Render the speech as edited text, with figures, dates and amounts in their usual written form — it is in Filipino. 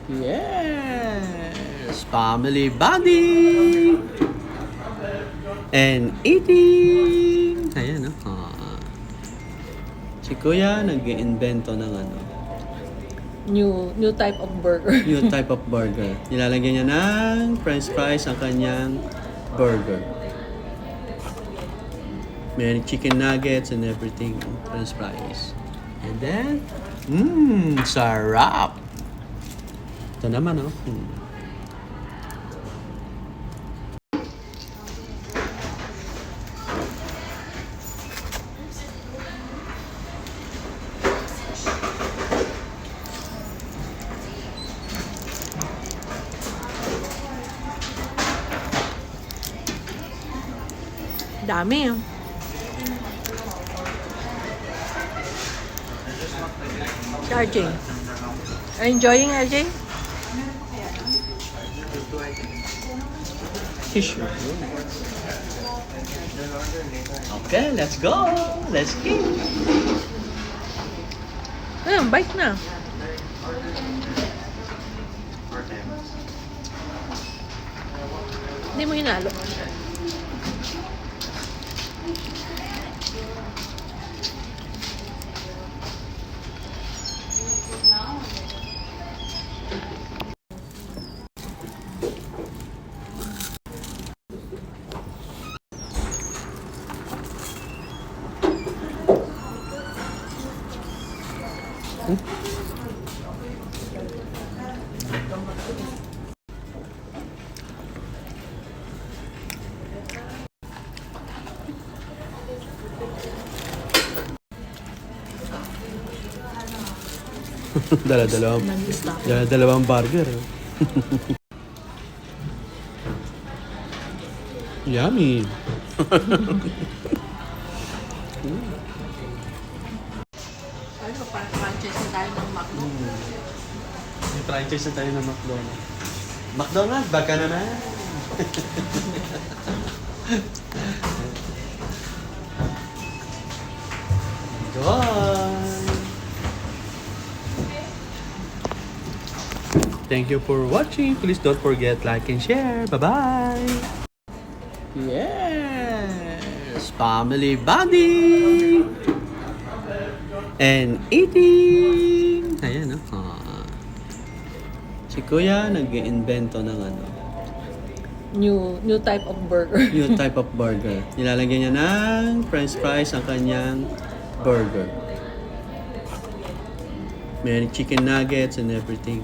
Yes! Family bonding! And eating! Ayan, no? Si Kuya nag-iimbento ng New type of burger. new type of burger. Nilalagyan niya ng french fries ang kanyang burger. May chicken nuggets and everything. French fries. And then, sarap! Ito naman, oh. Dami. Si RJ. Are you enjoying, RJ? Tissue. Okay, let's go! Let's eat! Ayun, bite na. Hindi mo hinalo. Dala-dalawang burger. Yummy. Ano, parang franchise na tayo ng McDo. May franchise na tayo ng McDonald's. McDonald's, baka naman. Goodbye. Thank you for watching. Please don't forget like and share. Bye-bye. Yes! Family bonding! And eating! Ayan, no? Si Kuya nag-iimbento ng New type of burger. new type of burger. Nilalagyan niya ng french fries ang kanyang burger. May chicken nuggets and everything.